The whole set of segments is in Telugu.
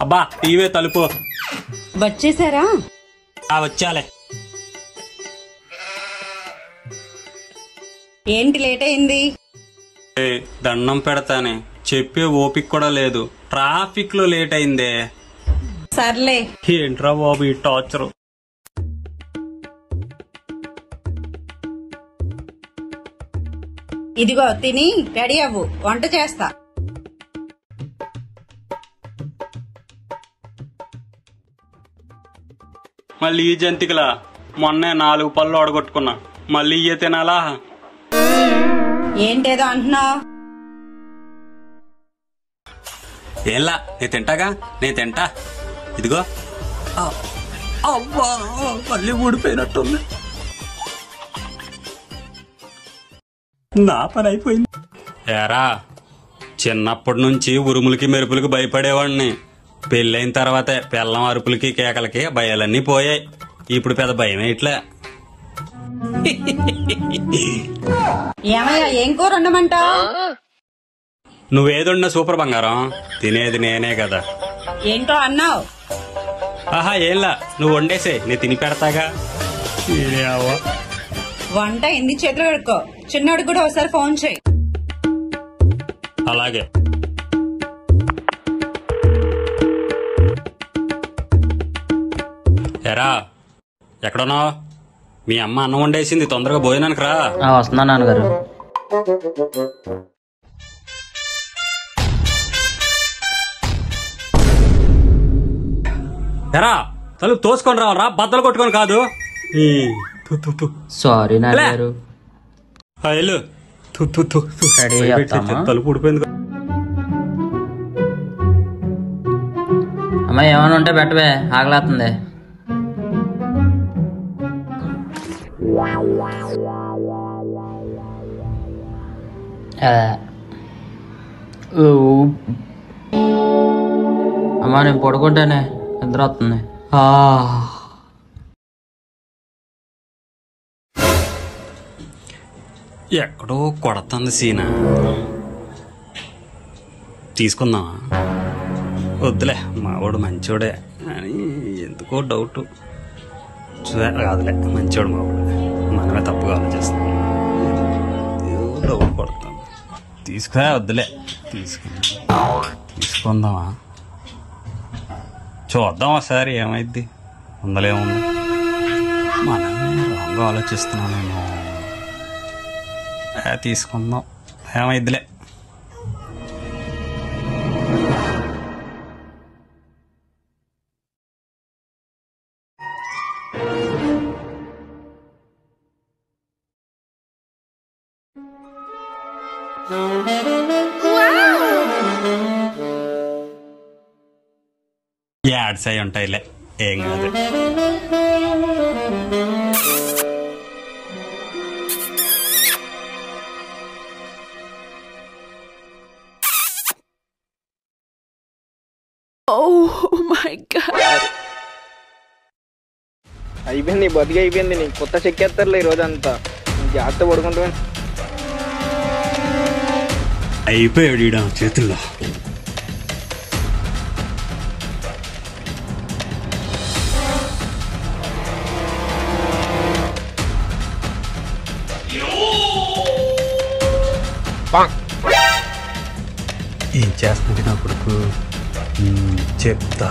అబ్బా టీవీ తలుపు. వచ్చేసారా? వచ్చాలే. ఏంటి లేట్ అయింది? దండం పెడతానే, చెప్పే ఓపిక కూడా లేదు. ట్రాఫిక్ లో లేట్ అయిందే. సర్లే. ఏంట్రా బాబు ఈ టార్చర్. ఇదిగో తిని రెడీ అవ్వు, వంట చేస్తా. మళ్ళీ ఈ జంతికలా? మొన్నే 4 పళ్ళు ఒడగొట్టుకున్నా, మళ్ళీ ఇయ్యే తినాలా? ఏంటేదో అంటున్నావు? ఏంలా, నేను తింటాగా, నేను తింటా. ఇదిగో. అబ్బా మళ్ళీ ఊడిపోయినట్టుంది. నా పని అయిపోయింది. ఏరా, చిన్నప్పటి నుంచి ఉరుములకి మెరుపులకి భయపడేవాడిని. పెళ్ళైన తర్వాతే పెళ్ళం అరుపులకి కేకలకి భయాలన్నీ పోయాయి. ఇప్పుడు పెద్ద భయం ఇట్లా. ఏమయ్యా, ఏం కూర ఉండమంటావు? నువ్వేదున్నా సూపర్ బంగారం, తినేది నేనే కదా. ఏంటో అన్నావు? ఆహా ఏంలా, నువ్వు వండేసే, నేను తిని పెడతాగా. వంట ఎన్ని చేతులు కడుక్కో. చిన్నోడు కూడా ఒకసారి ఫోన్ చేయి. అలాగే. ఎరా, ఎక్కడున్నావు? మీ అమ్మ అన్నం వండేసింది, తొందరగా భోజనానికి రా. వస్తున్నా నాన్నగారు. ఎరా, తలుపు తోసుకొని రావాలరా, బద్దలు కొట్టుకొని కాదు. సారీ నాన్నగారు. తలుపు ఊడిపోయింది. అమ్మా ఏమైనా ఉంటే పెట్టవే, ఆగలేస్తుంది. అమ్మా నేను పడుకుంటానే, నిద్ర వస్తుంది. ఎక్కడో కొడుతుంది సీనా. తీసుకుందామా? వద్దులే, మావాడు మంచోడే అని ఎందుకో డౌట్. కాదులే, మంచోడు మావాడు, మనమే తప్పుగా ఆలోచిస్తాం. డౌట్ పడుతుంది. తీసుకురా, వద్దులే, తీసుకుందామా? చూద్దాం ఒకసారి ఏమైద్ది. ఉందలేముంది, మనమే రాంగా ఆలోచిస్తున్నామేమో. తీసుకుందాం, ఏమైద్దిలే. యాడ్స్ అయి ఉంటాయిలే, ఏం కాదు. అయిపోయింది, బతికి అయిపోయింది. నీకు కొత్త చెక్కేస్తారులే ఈ రోజంతా. జాగ్రత్త పడుకుంటా. అయిపోయాడు చేతుల్లో. ఏం చేస్తుంది నా కొడుకు, చెప్తా.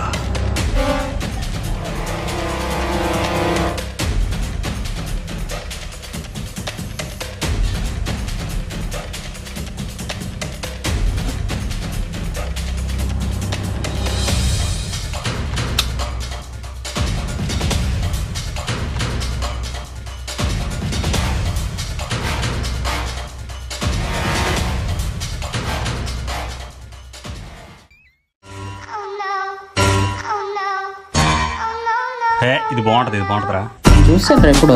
ఇది బాగుంటది, ఇది బాగుంటదిరా. చూసారా ఇప్పుడు?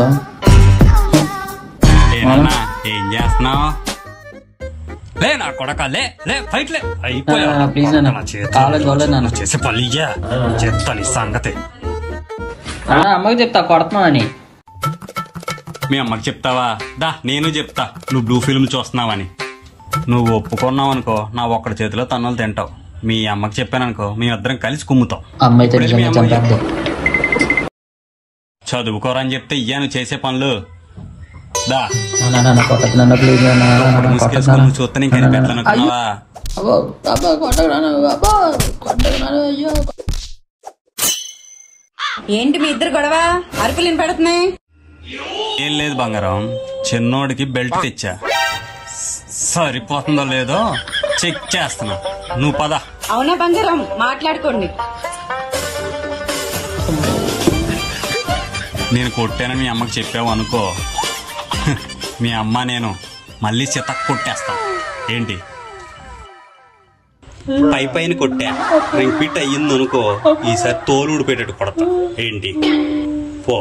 ఏం చేస్తున్నావు? లే నా కొడక, లే లే, ఫైట్ లే. అయిపోయా చేసే పని చెప్తాను సంగతి. అమ్మకి చెప్తా కొడుతున్నా అని. మీ అమ్మకి చెప్తావా? దా నేను చెప్తా, నువ్వు బ్లూ ఫిల్మ్ చూస్తున్నావని. నువ్వు ఒప్పుకున్నావు అనుకో, నా ఒక్కడి చేతిలో తన్నులు తింటావు. మీ అమ్మకి చెప్పాననుకో మేమిద్దరం కలిసి కుమ్ముతాం. అమ్మాయి అయితే ఇప్పుడే మీ నిజంగా అమ్మకి చంపేద్ది. చదువుకోరని చెప్తే ఇయ్యాను చేసే పనులు. దా నాన్న కొట్టదు నాన్న ప్లీజ్ ముసుకేసుకొని నువ్వు చూస్తే నేను కనిపెట్టాలనుకున్నావా? ఏంటి మీ ఇద్దరు గొడవ? అరుపులు వినపడుతున్నాయి. ఏం లేదు బంగారం, చిన్నోడికి బెల్ట్ తెచ్చా, సరిపోతుందో లేదో చెక్ చేస్తున్నా. నువ్వు పద. అవునా బంగారం, మాట్లాడుకోండి. నేను కొట్టానని మీ అమ్మకి చెప్పావు అనుకో, మీ అమ్మ నేను మళ్ళీ చితక్ కొట్టేస్తాం. ఏంటి పై పైన కొట్టా, రిపీట్ అయ్యింది అనుకో ఈసారి తోలు ఊడిపోయేటట్టు కొడతా. ఏంటి పో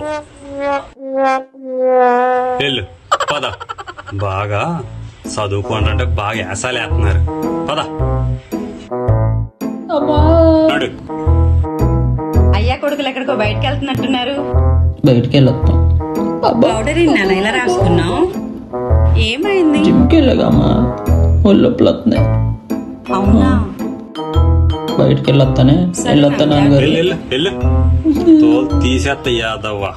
వెళ్ళు పద. బాగా చదువుకోండి, బాగా యాసాలేస్తున్నారు. పద నడు. అయ్యా కొడుకులు ఎక్కడికో బయటకు వెళ్తున్నట్టున్నారు. బయటికి వెళ్ళొస్తాం. పౌడర్ నాన్న ఇలా రాసుకున్నావు, ఏమైంది? జిమ్కి వెళ్ళగామా ఒళ్ళొప్పులు వస్తున్నాయి. అవునా, బయటికి వెళ్ళొస్తానే వెళ్ళొస్తా నాన్నగారు. వెళ్ళు వెళ్ళు, తోలు తీసేస్తా యాదవ్వా.